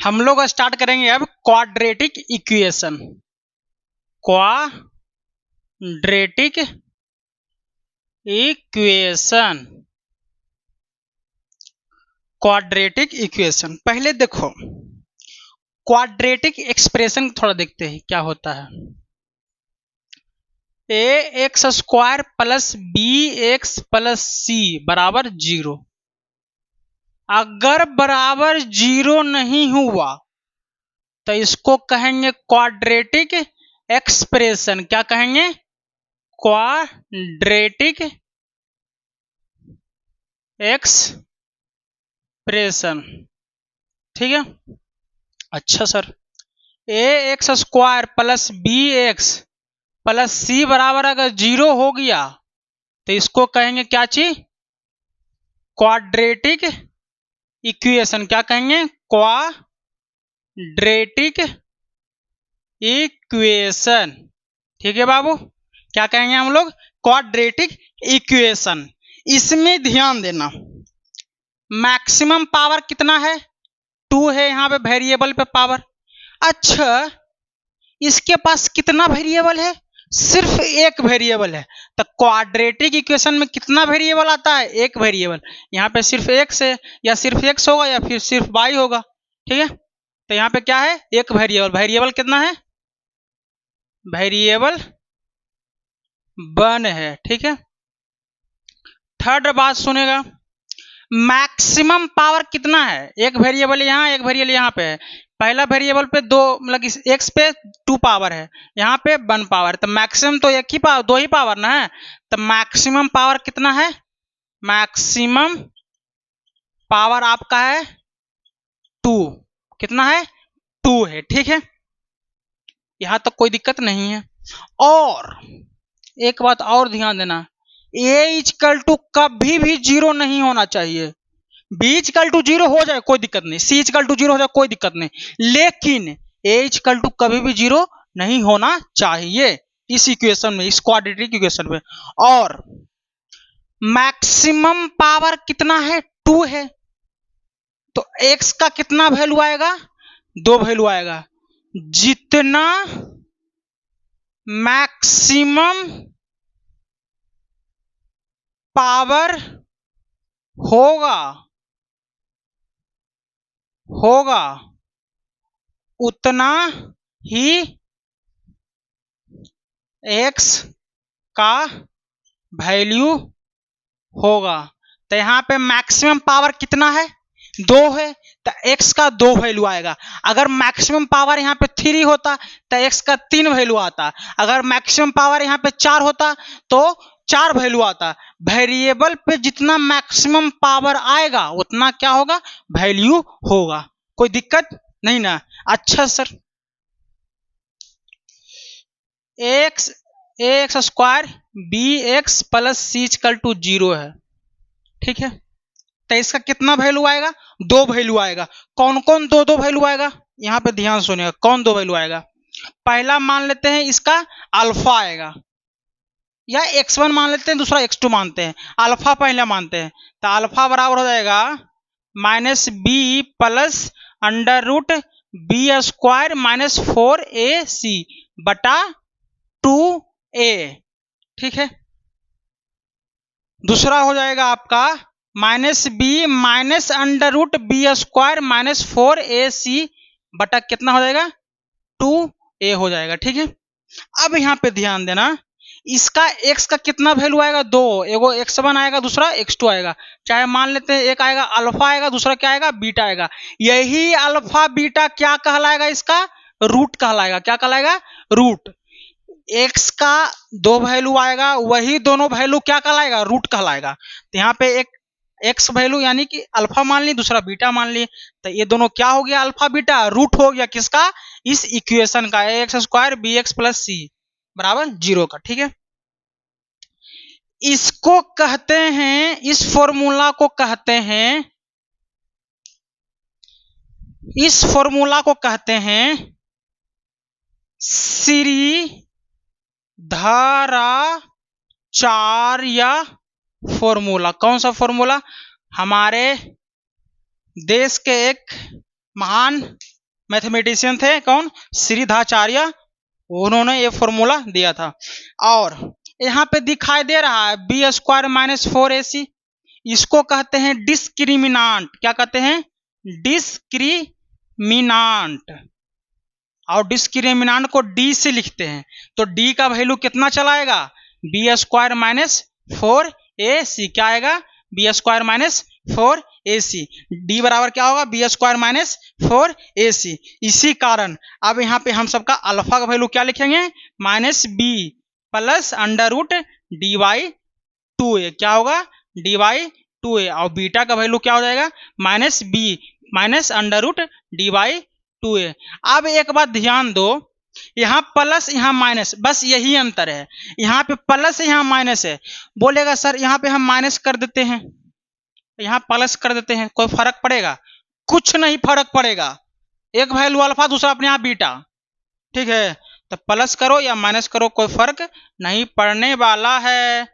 हम लोग स्टार्ट करेंगे अब quadratic equation. Quadratic equation, quadratic equation. पहले देखो क्वाड्रेटिक एक्सप्रेशन थोड़ा देखते हैं क्या होता है। A x square plus B x plus सी बराबर 0। अगर बराबर 0 नहीं हुआ तो इसको कहेंगे क्वाड्रेटिक एक्सप्रेशन। क्या कहेंगे? Quadratic expression. ठीक है। अच्छा sir, A x square plus B x plus सी बराबर अगर 0 हो गया तो इसको कहेंगे क्या चीज? Quadratic equation. क्या कहेंगे? Quadratic equation. ठीक है बाबू, क्या कहेंगे हम लोग? Quadratic equation. इसमें ध्यान देना, मैक्सिमम पावर कितना है? 2 है यहाँ पे वेरिएबल पे पावर। अच्छा, इसके पास कितना वेरिएबल है? सिर्फ एक वेरिएबल है। तो क्वाड्रेटिक इक्वेशन में कितना वेरिएबल आता है? एक वेरिएबल। यहाँ पे सिर्फ x है, या सिर्फ x होगा या फिर सिर्फ y होगा। ठीक है, तो यहाँ पे क्या है? एक वेरिएबल। वेरिएबल कितना है? वेरिएबल 1 है। ठीक है। थर्ड बात सुनेगा, मैक्सिमम पावर कितना है? एक वेरिएबल यहाँ, एक वेरिएबल यहाँ पे है। पहला वेरिएबल पे 2 मतलब x पे 2 पावर है, यहाँ पे 1 पावर। तो मैक्सिमम तो एक ही पावर, 2 ही पावर ना है। तो मैक्सिमम पावर कितना है? मैक्सिमम पावर आपका है 2। कितना है? 2 है। ठीक है, यहाँ तक कोई दिक्कत नहीं है। और एक बात और ध्यान देना, a = कभी भी 0 नहीं होना चाहिए। b = 0 हो जाए कोई दिक्कत नहीं, c = 0 हो जाए कोई दिक्कत नहीं, लेकिन a = कभी भी 0 नहीं होना चाहिए इस इक्वेशन में, इस क्वाड्रेटिक इक्वेशन में। और मैक्सिमम पावर कितना है? 2 है। तो x का कितना वैल्यू आएगा? 2 वैल्यू आएगा। जितना मैक्सिमम पावर होगा उतना ही x का वैल्यू होगा। तो यहाँ पे मैक्सिमम पावर कितना है? 2 है, तो x का 2 वैल्यू आएगा। अगर मैक्सिमम पावर यहाँ पे 3 होता तो x का 3 वैल्यू आता। अगर मैक्सिमम पावर यहाँ पे 4 होता तो 4 वैल्यू आता। वेरिएबल पे जितना मैक्सिमम पावर आएगा उतना क्या होगा? वैल्यू होगा। कोई दिक्कत नहीं ना? अच्छा sir, X square B x plus C = 0 है। ठीक है, तो इसका कितना वैल्यू आएगा? 2 वैल्यू आएगा। कौन कौन 2 वैल्यू आएगा? यहाँ पे ध्यान सुनिएगा, कौन 2 वैल्यू आएगा? पहला मान लेते हैं इसका अल्फा आएगा, या x1 मान लेते हैं, दूसरा x2 मानते हैं। अल्फा पहले मानते हैं, तो अल्फा बराबर हो जाएगा -b प्लस √b² -4ac बटा 2a। ठीक है, दूसरा हो जाएगा आपका -b माइनस √b² -4ac बटा कितना हो जाएगा? 2a हो जाएगा। ठीक है, अब यहाँ पे ध्यान देना, इसका x का कितना वैल्यू आएगा? 2। एगो x1 आएगा, दूसरा x2 आएगा। चाहे मान लेते हैं एक आएगा अल्फा आएगा, दूसरा क्या आएगा? बीटा आएगा। यही अल्फा बीटा क्या कहलाएगा? इसका रूट कहलाएगा। क्या कहलाएगा? रूट। x का 2 वैल्यू आएगा, वही दोनों वैल्यू क्या कहलाएगा? रूट कहलाएगा। तो यहाँ पे एक x वैल्यू यानी कि अल्फा मान ली, दूसरा बीटा मान ली, तो ये दोनों क्या हो गया? Alpha beta. रूट हो गया किसका? इस इक्वेशन का, ax² bx + c बराबर 0 का। ठीक है, इसको कहते हैं, इस फॉर्मूला को कहते हैं, इस फॉर्मूला को कहते हैं श्रीधराचार्य फॉर्मूला। कौन सा फॉर्मूला? हमारे देश के एक महान मैथमेटिशियन थे कौन, श्रीधाचार्य, उन्होंने ये फॉर्मूला दिया था। और यहाँ पे दिखाई दे रहा है बी स्क्वायर माइनस 4ac, इसको कहते हैं डिस्क्रिमिनांट। क्या कहते हैं, डिस्क्रिमिनांट। और डिस्क्रिमिनांट को डी से लिखते हैं, तो डी का वैल्यू कितना चलाएगा, बी स्क्वायर माइनस 4ac। क्या आएगा, B square minus 4ac। D बराबर क्या होगा, बी स्क्वायर माइनस 4ac। इसी कारण अब यहाँ पे हम सबका अल्फा का वैल्यू क्या लिखेंगे, minus B plus under root D by 2a। क्या होगा, डी बाई 2a। और बीटा का वैल्यू क्या हो जाएगा, minus B minus under root D by 2a। अब एक बात ध्यान दो, यहाँ प्लस यहाँ माइनस, बस यही अंतर है। यहाँ पे प्लस है, यहाँ माइनस है। बोलेगा सर यहाँ पे हम माइनस कर देते हैं, यहाँ प्लस कर देते हैं, कोई फर्क पड़ेगा, कुछ नहीं फर्क पड़ेगा। एक वैल्यू अल्फा, दूसरा अपने आप बीटा, ठीक है। तो प्लस करो या माइनस करो कोई फर्क नहीं पड़ने वाला है।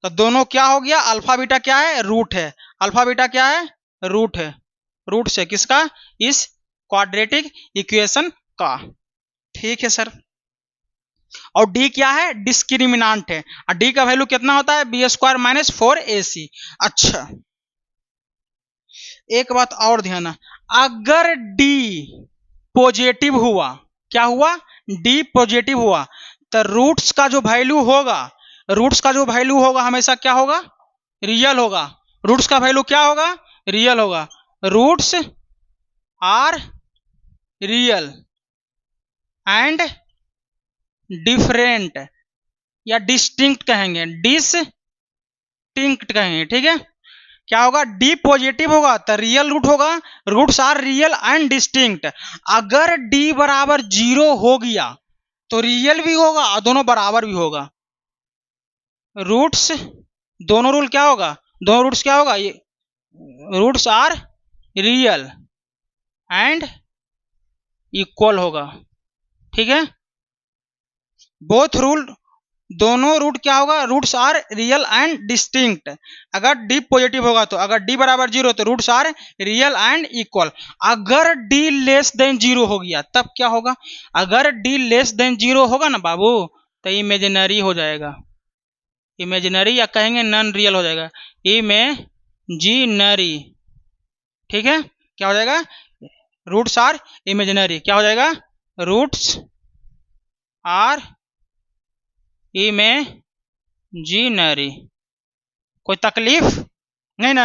तो दोनों क्या हो गया, अल्फा बीटा क्या है, रूट है। अल्फा बीटा क्या है, रूट है। रूट से किसका, इस क्वाड्रेटिक इक्वेशन का, ठीक है सर। और डी क्या है, डिस्क्रिमिनांट है। और डी का वैल्यू कितना होता है, बी स्क्वायर माइनस 4ac। अच्छा, एक बात और ध्यान, अगर डी पॉजिटिव हुआ, क्या हुआ, डी पॉजिटिव हुआ, तो रूट्स का जो वैल्यू होगा, रूट्स का जो वैल्यू होगा हमेशा क्या होगा, रियल होगा। रूट्स का वैल्यू क्या होगा, रियल होगा। Roots are real and different, या डिस्टिंक्ट कहेंगे, डिस्टिंक्ट कहेंगे, ठीक है। क्या होगा, डी पॉजिटिव होगा तो रियल रूट होगा, roots are real and distinct. अगर डी बराबर 0 हो गया तो रियल भी होगा और दोनों बराबर भी होगा। रूट्स, दोनों रूल क्या होगा, दोनों रूट्स क्या होगा, ये roots are real and equal होगा, ठीक है। बोथ रूल, दोनों रूट क्या होगा, roots are real and distinct. अगर डी पॉजिटिव होगा तो, अगर डी बराबर 0 तो roots are real and equal. अगर डी लेस देन 0 हो गया तब क्या होगा, अगर डी लेस देन 0 होगा ना बाबू, तो इमेजिनरी हो जाएगा, इमेजिनरी या कहेंगे नॉन रियल हो जाएगा, इमेजिनरी, ठीक है। क्या हो जाएगा, रूट्स आर इमेजिनरी, क्या हो जाएगा, रूट्स आर इमेजिनरी। कोई तकलीफ नहीं ना।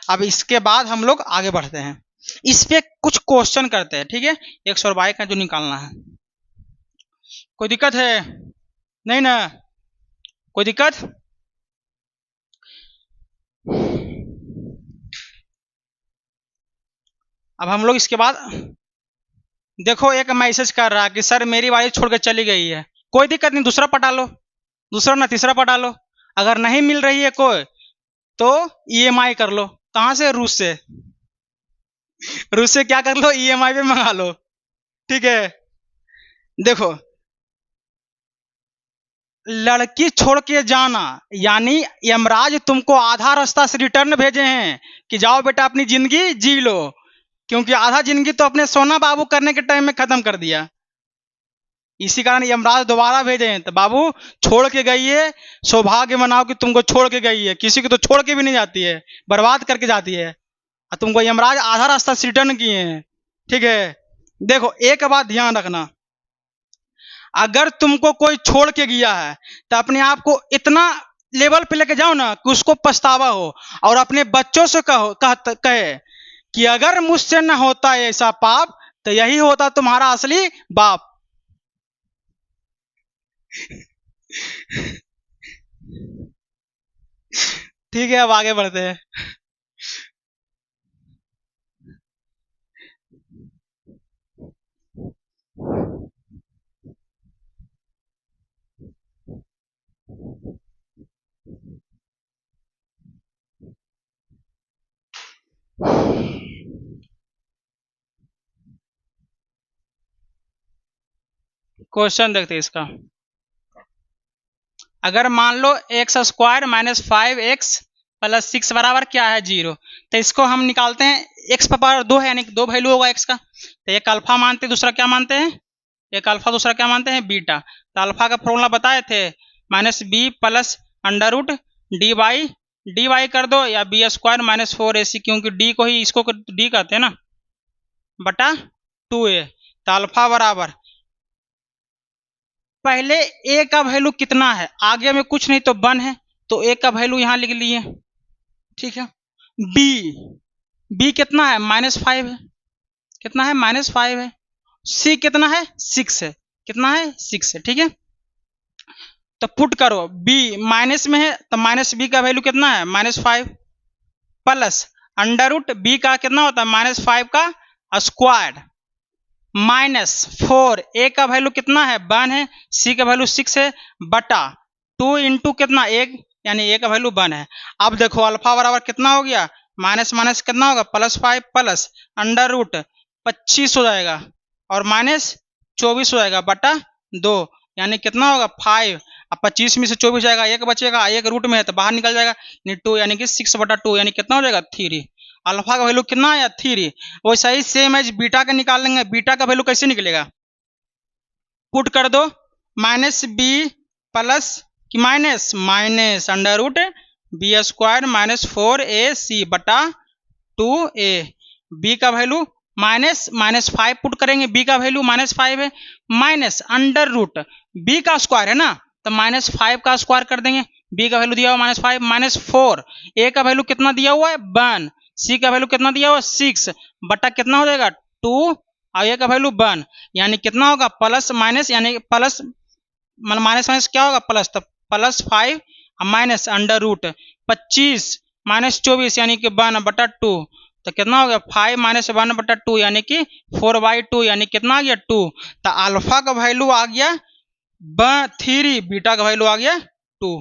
अब इसके बाद हम लोग आगे बढ़ते हैं, इस पे कुछ क्वेश्चन करते हैं, ठीक है। 122 का जो निकालना है, कोई दिक्कत है नहीं ना, कोई दिक्कत। अब हम लोग इसके बाद देखो, एक मैसेज कर रहा है कि सर मेरी वाइफ छोड़ के चली गई है, कोई दिक्कत नहीं, दूसरा पटा लो, दूसरा ना तीसरा पटा लो। अगर नहीं मिल रही है कोई तो ईएमआई कर लो, कहां से, रूस से, रूस से क्या कर लो, ईएमआई पे मंगा लो, ठीक है। देखो, लड़की छोड़ के जाना यानी यमराज तुमको आधा रास्ता से रिटर्न भेजे हैं कि जाओ बेटा अपनी जिंदगी जी लो, क्योंकि आधा जिंदगी तो अपने सोना बाबू करने के टाइम में खत्म कर दिया। इसी कारण यमराज दोबारा भेजे हैं, तो बाबू छोड़ के गई है, सौभाग्य मनाओ कि तुमको छोड़ के गई है। किसी को तो छोड़ के भी नहीं जाती है, बर्बाद करके जाती है, और तुमको यमराज आधा रास्ता से रिटर्न किए हैं, ठीक है। देखो एक बात ध्यान रखना, अगर तुमको कोई छोड़ के गया है तो अपने आप को इतना लेवल पे लेके जाओ ना कि उसको पछतावा हो, और अपने बच्चों से कहे कि अगर मुझसे न होता ऐसा पाप तो यही होता तुम्हारा असली बाप। ठीक है, अब आगे बढ़ते हैं। क्वेश्चन देखते हैं इसका। अगर मान लो X square minus 5x plus 6 बराबर क्या है 0। तो इसको हम निकालते हैं, x पावर 2 है यानी कि 2 वैल्यू होगा x का। तो एक अल्फा मानते हैं, दूसरा क्या मानते हैं, एक अल्फा, दूसरा क्या मानते हैं बीटा। तो अल्फा का फॉर्मूला बताए थे -b plus under root D वाई कर दो या b² माइनस 4ac, क्योंकि d को ही इसको d कहते हैं ना, बटा 2a। तो अल्फा बराबर पहले a का वैल्यू कितना है, आगे में कुछ नहीं तो 1 है, तो a का वैल्यू यहां लिख लिए, ठीक है। b कितना है -5 है, कितना है -5 है। c कितना है 6 है, कितना है 6 है, ठीक है। तो पुट करो, b माइनस में है तो माइनस b का वैल्यू कितना है -5 प्लस अंडर रूट b का कितना होता है -5 का स्क्वायर -4, a का वैल्यू कितना है 1 है, c का वैल्यू 6 है, बटा 2 इंटू कितना 1, यानी a का वैल्यू 1 है। अब देखो अल्फा बराबर कितना हो गया, माइनस माइनस कितना होगा +5 प्लस अंडर रूट 25 हो जाएगा और -24 हो जाएगा बटा 2, यानी कितना होगा 5। अब 25 में से 24 जाएगा, एक बचेगा, एक रूट में है तो बाहर निकल जाएगा, 2 यानी कि 6 बटा 2, यानी कितना हो जाएगा 3। अल्फा का वैल्यू कितना आया 3। वैसा ही सेम एज बीटा का निकाल लेंगे। बीटा का वैल्यू कैसे निकलेगा, पुट कर दो -b प्लस कि minus under root b² minus 4ac बटा 2a। b का वैल्यू -5 पुट करेंगे, b का वैल्यू -5 है, माइनस अंडर रूट b का स्क्वायर है ना, तो -5 का स्क्वायर कर देंगे। b का वैल्यू दिया हुआ -5 -4, a का वैल्यू कितना दिया हुआ है 1, c का वैल्यू कितना दिया हुआ है 6 बटा कितना हो जाएगा 2 और a का वैल्यू 1, यानी कितना होगा प्लस माइनस, यानी प्लस माइनस माइनस क्या होगा प्लस, तो +5 माइनस अंडर रूट 25 -24 यानी कि 1 बटा 2, तो कितना हो गया 5 माइनस 1 बटा 2 यानी कि 4/2, यानी कितना आ गया 2। तो अल्फा का वैल्यू आ गया 3, बीटा का वैल्यू आ गया 2।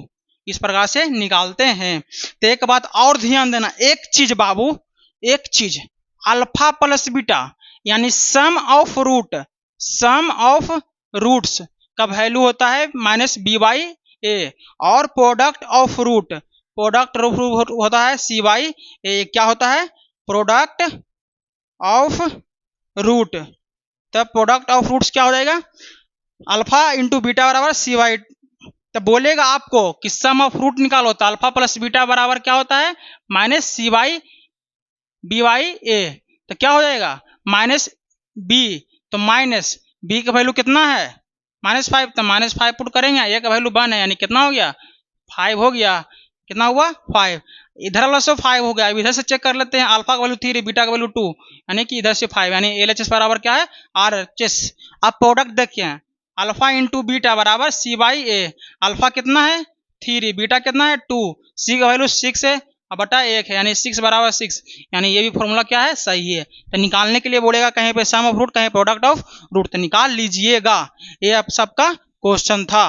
इस प्रकार से निकालते हैं। तो एक बात और ध्यान देना, एक चीज बाबू, एक चीज, अल्फा प्लस बीटा यानी सम ऑफ रूट्स का वैल्यू होता है -b/a और प्रोडक्ट ऑफ रूट होता है c/a। क्या होता है प्रोडक्ट ऑफ रूट। तब प्रोडक्ट ऑफ रूट्स क्या हो जाएगा, अल्फा इंटू बीटा बराबर c/, तो बोलेगा आपको कि सम ऑफ रूट निकालो, तो अल्फा प्लस बीटा बराबर क्या होता है -c/b/a। तो क्या हो जाएगा -b, तो माइनस b का वैल्यू कितना है -5, तो -5 पुट करेंगे, a का वैल्यू 1 है, यानी कितना हो गया 5 हो गया, कितना हुआ 5। इधर वाला से 5 हो गया। अब इधर से चेक कर लेते हैं, अल्फा का वैल्यू 3, बीटा का वैल्यू 2, यानी कि इधर से 5, यानी LHS बराबर क्या है RHS। अब प्रोडक्ट देखिए, अल्फा इंटू बीटा बराबर c/a। अल्फा कितना है 3, बीटा कितना है 2, c का वैल्यू 6 है और बटा 1 है, यानी 6 बराबर 6, यानी ये भी फॉर्मूला क्या है सही है। तो निकालने के लिए बोलेगा कहीं पे सम ऑफ रूट, कहीं प्रोडक्ट ऑफ रूट, तो निकाल लीजिएगा। ये आप सबका क्वेश्चन था।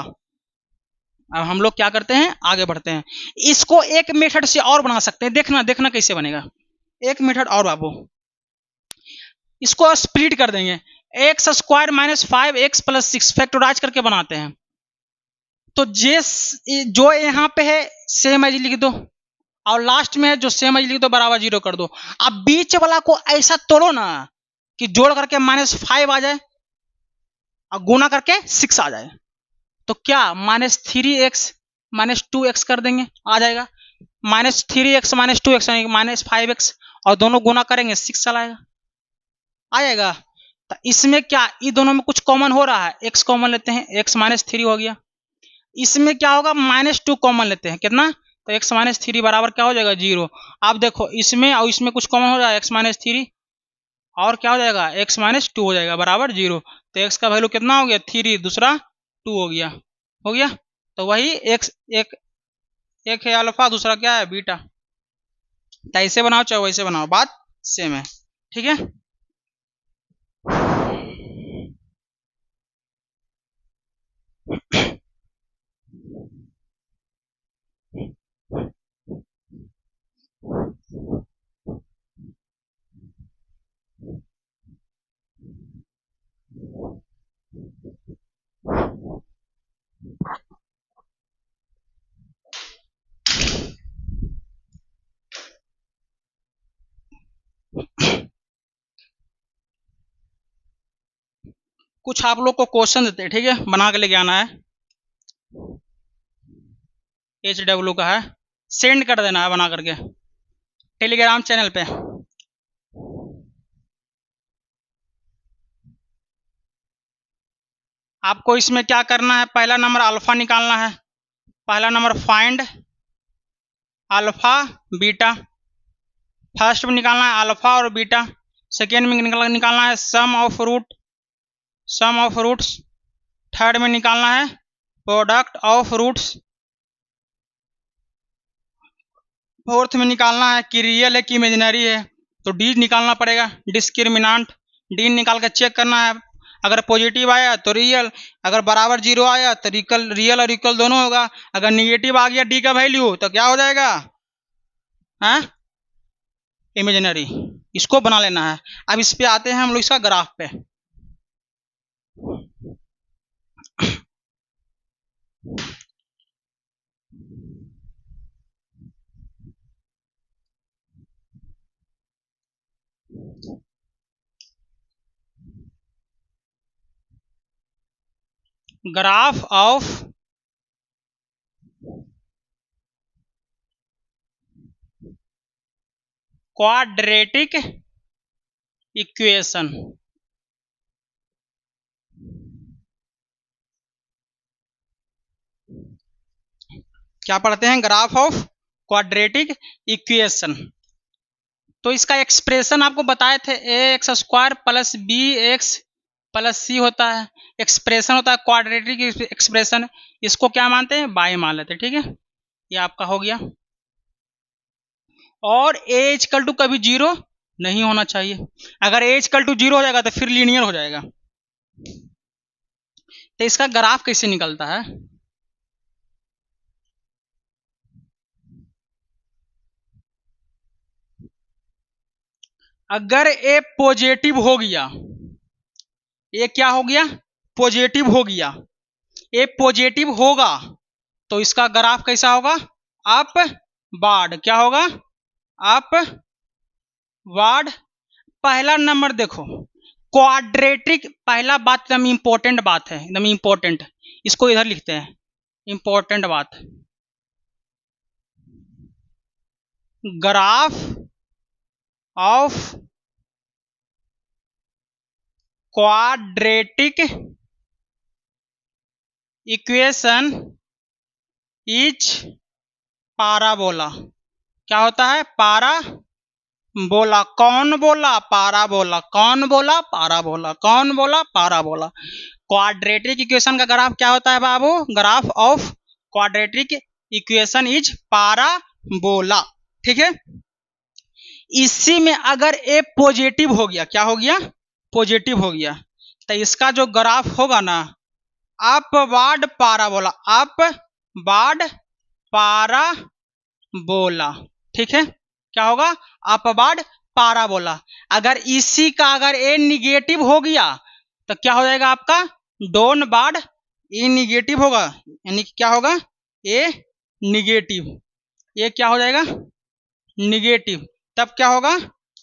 अब हम लोग क्या करते हैं, आगे बढ़ते हैं। इसको एक मेथड से और बना सकते हैं, देखना कैसे बनेगा। एक मेथड और बाबू, इसको स्प्लिट कर देंगे, x² minus 5x plus 6 factorise करके बनाते हैं। तो जो यहाँ पे है सेम एज लिख दो, और लास्ट में है जो सेम एज लिख दो बराबर 0 कर दो। अब बीच वाला को ऐसा तोड़ो ना कि जोड़ करके -5 आ जाए और गुना करके 6 आ जाए, तो क्या -3x -2x कर देंगे, आ जाएगा -3x -2x यानी -5x, और दोनों गुना करेंगे 6 चलाएगा, आ जाएगा। तो इसमें क्या, ये दोनों में कुछ कॉमन हो रहा है, x कॉमन लेते हैं, x -3 हो गया। इसमें क्या होगा -2 कॉमन लेते हैं, कितना, तो x -3 बराबर क्या हो जाएगा 0। आप देखो इसमें और इसमें कुछ कॉमन हो रहा है, x -3 और क्या हो जाएगा x -2 हो जाएगा बराबर 0। तो x का वैल्यू कितना हो गया 3, दूसरा 2 हो गया, तो वही एक है अल्फा, दूसरा क्या है बीटा। तो ऐसे बनाओ चाहे वैसे बनाओ, बात सेम है, ठीक है। कुछ आप लोग को क्वेश्चन देते हैं, ठीक है, बना के लेके आना है, HW का है, सेंड कर देना है बना करके टेलीग्राम चैनल पे। आपको इसमें क्या करना है, पहला नंबर अल्फा निकालना है, पहला number find alpha beta, first में निकालना है अल्फा और बीटा, सेकेंड में निकालना है सम ऑफ रूट्स, थर्ड में निकालना है प्रोडक्ट ऑफ रूट्स, फोर्थ में निकालना है कि रियल है कि इमेजिनरी है, तो डी निकालना पड़ेगा, डिस्क्रिमिनांट, डी निकाल कर चेक करना है, अगर पॉजिटिव आया तो रियल, अगर बराबर जीरो आया तो रियल और इक्वल दोनों होगा, अगर निगेटिव आ गया डी का वैल्यू तो क्या हो जाएगा, हाँ, इमेजिनरी। इसको बना लेना है। अब इस पे आते हैं हम लोग इसका ग्राफ पे। ग्राफ ऑफ क्वाड्रेटिक इक्वेशन, क्या पढ़ते हैं, ग्राफ ऑफ क्वाड्रेटिक इक्वेशन। तो इसका एक्सप्रेशन आपको बताए थे ax² plus bx plus c होता है, एक्सप्रेशन होता है क्वाड्रेटिक एक्सप्रेशन, इसको क्या मानते हैं, बाई मान लेते हैं, ठीक है, ये आपका हो गया। और a= कभी जीरो नहीं होना चाहिए, अगर a= जीरो हो जाएगा तो फिर लीनियर हो जाएगा। तो इसका ग्राफ कैसे निकलता है, अगर ए पॉजिटिव हो गया, ये क्या हो गया, पॉजिटिव हो गया, ए पॉजिटिव होगा तो इसका ग्राफ कैसा होगा, अप वार्ड, क्या होगा, अप वार्ड। पहला नंबर देखो क्वाड्रेटिक, पहला बात एकदम इंपॉर्टेंट बात है, एकदम इंपॉर्टेंट, इसको इधर लिखते हैं, इंपॉर्टेंट बात, graph of quadratic equation is parabola, क्या होता है, पाराबोला, कौन बोला, पाराबोला, कौन बोला, पाराबोला, कौन बोला, पाराबोला। क्वाड्रेटिक इक्वेशन का ग्राफ क्या होता है बाबू, graph of quadratic equation is parabola, ठीक है। इसी में अगर ए पॉजिटिव हो गया, क्या हो गया, पॉजिटिव हो गया, तो इसका जो ग्राफ होगा ना, अपवार्ड पाराबोला, अपवार्ड पाराबोला, ठीक है, क्या होगा, अपवार्ड पाराबोला। अगर इसी का अगर ए निगेटिव हो गया तो क्या हो जाएगा आपका, डाउनवार्ड, ए निगेटिव होगा, यानी क्या होगा, ए निगेटिव, ये क्या हो जाएगा, निगेटिव, तब क्या होगा,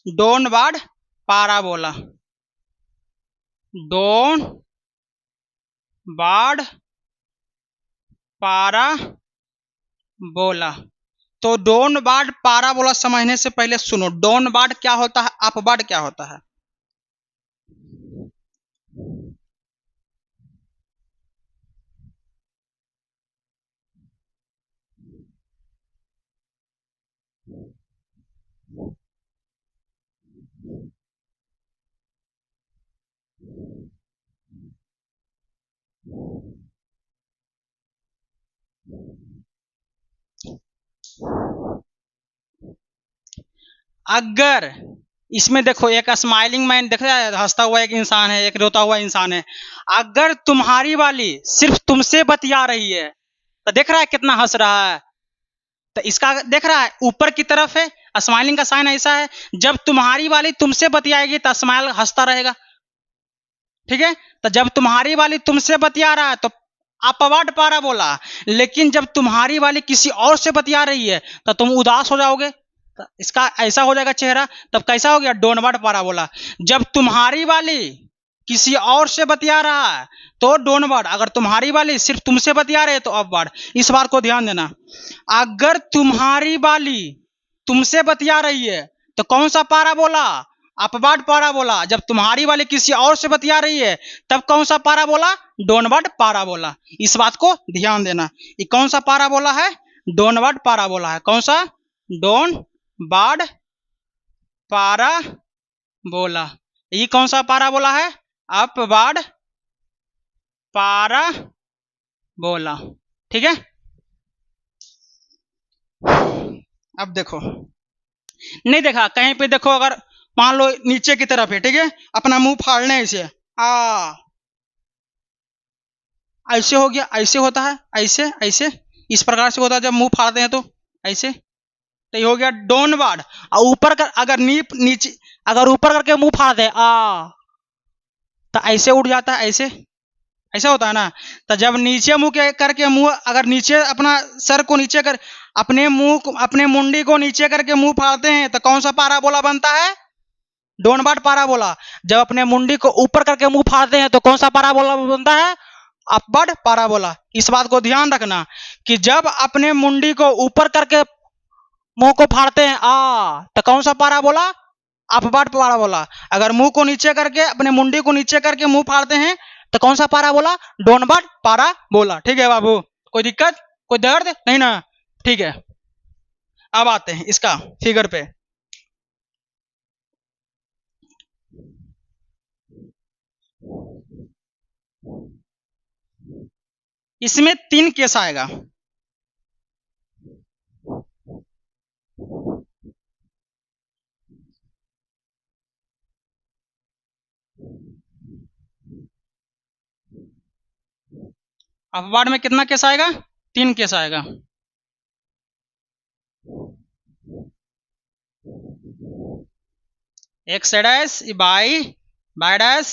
डाउनवार्ड पाराबोला, डाउनवार्ड पाराबोला। तो डाउनवार्ड पाराबोला समझने से पहले सुनो, डाउनवार्ड क्या होता है, अपवार्ड क्या होता है। अगर इसमें देखो एक स्माइलिंग मैन देखा जाए, हंसता हुआ एक इंसान है, एक रोता हुआ इंसान है, अगर तुम्हारी वाली सिर्फ तुमसे बतिया रही है तो देख रहा है कितना हंस रहा है, तो इसका देख रहा है ऊपर की तरफ है, स्माइलिंग का साइन ऐसा है, जब तुम्हारी वाली तुमसे बतियाएगी तो स्माइल हंसता रहेगा, ठीक है। तो जब तुम्हारी वाली तुमसे बतिया रहा है तो अपवार्ड पाराबोला, लेकिन जब तुम्हारी वाली किसी और से बतिया रही है तो तुम उदास हो जाओगे, तो इसका ऐसा हो जाएगा चेहरा, तब कैसा हो गया, डाउनवार्ड पाराबोला। जब तुम्हारी वाली किसी और से बतिया रहा है तो डाउनवर्ड, अगर तुम्हारी वाली सिर्फ तुमसे बतिया रहे तो अपवर्ड। इस बात को ध्यान देना। अगर तुम्हारी वाली तुमसे बतिया रही है तो कौन सा पारा बोला? अपवर्ड पारा बोला। जब तुम्हारी वाली किसी और से बतिया रही है तब कौन सा पारा बोला? डाउनवर्ड पारा बोला। इस बात को ध्यान देना। ये कौन सा पारा बोला है? डाउनवर्ड पारा बोला है। कौन सा? डाउनवर्ड पारा बोला। ये कौन सा पारा बोला है? अपवर्ड पारा बोला। ठीक है। अब देखो, नहीं देखा कहीं पे, देखो अगर मान लो नीचे की तरफ है, ठीक है, अपना मुंह फाड़ने ऐसे ऐसे हो गया, ऐसे होता है, ऐसे ऐसे इस प्रकार से होता है जब मुंह फाड़ते हैं तो ऐसे, तो ये हो गया डाउनवर्ड। और ऊपर कर, अगर नीचे अगर ऊपर करके मुंह फाड़ दे तो ऐसे उठ जाता है, ऐसे ऐसा होता है ना। तो जब नीचे मुंह करके मुंह, अगर नीचे अपना सर को नीचे कर, अपने मुंह को, अपने मुंडी को नीचे करके मुंह फाड़ते हैं तो कौन सा पाराबोला बनता है? Downward parabola. जब अपने मुंडी को ऊपर करके मुंह फाड़ते हैं तो कौन सा पाराबोला बनता है? Upward parabola. इस बात को ध्यान रखना कि जब अपने मुंडी को ऊपर करके मुंह को फाड़ते हैं तो कौन सा पाराबोला? Upward parabola. अगर मुंह को नीचे करके, अपने मुंडी को नीचे करके मुंह फाड़ते हैं तो कौन सा पाराबोला? Downward parabola. ठीक है बाबू, कोई दिक्कत, कोई दर्द नहीं ना? ठीक है। अब आते हैं इसका फिगर पे। इसमें 3 केस आएगा। अपवर्ड में कितना केस आएगा? 3 केस आएगा। X dash by by dash,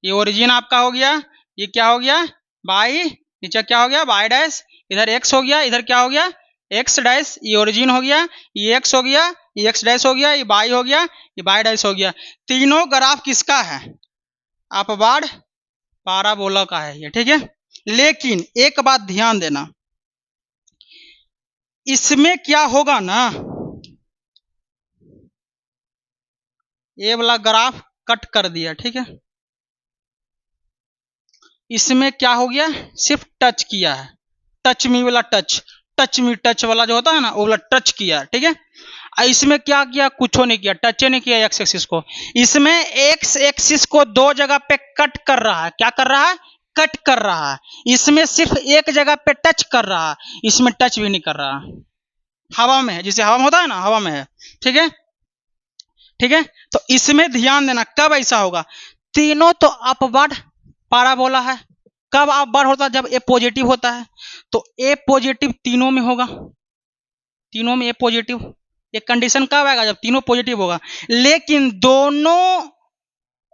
ये ओरिजिन आपका हो गया। ये क्या हो गया? बाई, नीचे क्या हो गया? By dash. इधर एक्स हो गया, इधर क्या हो गया? X dash. ये ओरिजिन हो गया, ये एक्स हो गया, ये एक्स डैश हो गया, ये बाई हो गया, ये बाई डैश हो गया। तीनों ग्राफ किसका है? अपवर्ड पाराबोला का है ये। ठीक है। लेकिन एक बात ध्यान देना, इसमें क्या होगा ना, ये वाला ग्राफ कट कर दिया। ठीक है। इसमें क्या हो गया? सिर्फ टच किया है, टच मी वाला टच, टच मी टच वाला जो होता है ना, वो वाला टच किया। ठीक है। इसमें क्या किया? कुछ नहीं किया, टच नहीं किया एक्स एक्सिस को। इसमें एक्स एक्सिस को 2 जगह पे कट कर रहा है। क्या कर रहा है? कट कर रहा है। इसमें सिर्फ एक जगह पे टच कर रहा है, इसमें टच भी नहीं कर रहा। हवा में है, जिसे हवा में होता है ना, हवा में है। ठीक है। ठीक है। तो इसमें ध्यान देना, कब ऐसा होगा? तीनों तो अपवर्ड पाराबोला है। कब अपवर्ड होता है? जब ए पॉजिटिव होता है। तो ए पॉजिटिव तीनों में होगा, तीनों में ए पॉजिटिव। ये कंडीशन कब आएगा? जब तीनों पॉजिटिव होगा। लेकिन दोनों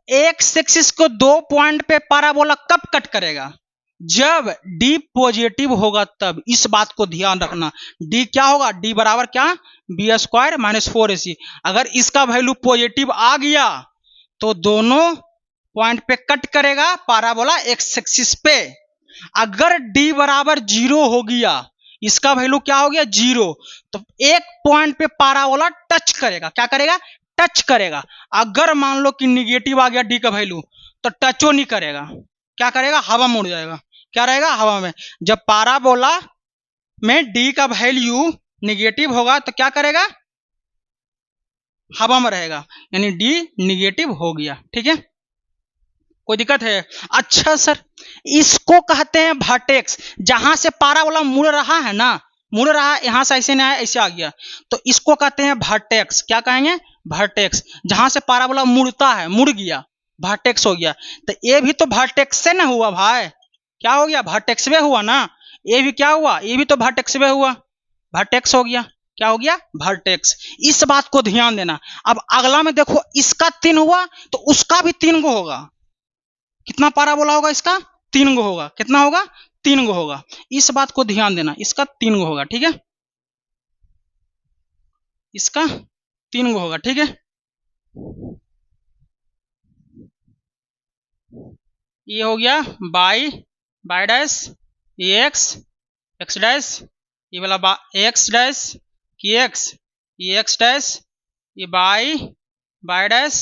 एक्स एक्सिस को 2 पॉइंट पे पाराबोला कब कट करेगा? जब डी पॉजिटिव होगा तब। इस बात को ध्यान रखना। डी क्या होगा? डी बराबर क्या? B square minus 4ac। अगर इसका वैल्यू पॉजिटिव आ गया तो दोनों पॉइंट पे कट करेगा पाराबोला एक्स एक्सिस पे। अगर डी बराबर 0 हो गया, इसका वैल्यू क्या हो गया? 0, तो एक पॉइंट पे पाराबोला टच करेगा। क्या करेगा? टच करेगा। अगर मान लो कि निगेटिव आ गया डी का वैल्यू, तो टचो नहीं करेगा। क्या करेगा? हवा में उड़ जाएगा। क्या रहेगा? हवा में। जब पाराबोला में डी का वैल्यू निगेटिव होगा तो क्या करेगा? हवा में रहेगा, यानी डी निगेटिव हो गया। ठीक है। कोई दिक्कत है? अच्छा सर, इसको कहते हैं वर्टेक्स। जहां से पाराबोला मुड़ रहा है ना, मुड़ रहा है, यहां से ऐसे नहीं आया, ऐसे आ गया, तो इसको कहते हैं वर्टेक्स। क्या कहेंगे? वर्टेक्स। जहां से पाराबोला मुड़ता है, मुड़ गया, वर्टेक्स हो गया। तो ये भी तो वर्टेक्स से ना हुआ भाई। क्या हो गया? वर्टेक्स में हुआ ना। ये भी क्या हुआ? ये भी तो वर्टेक्स में हुआ, वर्टेक्स हो गया। क्या हो गया? वर्टेक्स। इस बात को ध्यान देना। अब अगला में देखो, इसका 3 हुआ तो उसका भी 3 गो होगा। कितना पाराबोला होगा? इसका 3 गो होगा। कितना होगा? 3 गो होगा। इस बात को ध्यान देना, इसका 3 गो होगा। ठीक है। इसका 3 गो होगा। ठीक है। ये हो गया बाई बाई डैश, ये एक्स डैश, ये वाला एक्स डैश की एक्स, ये एक्स डैश, ये बाई बाई डैश,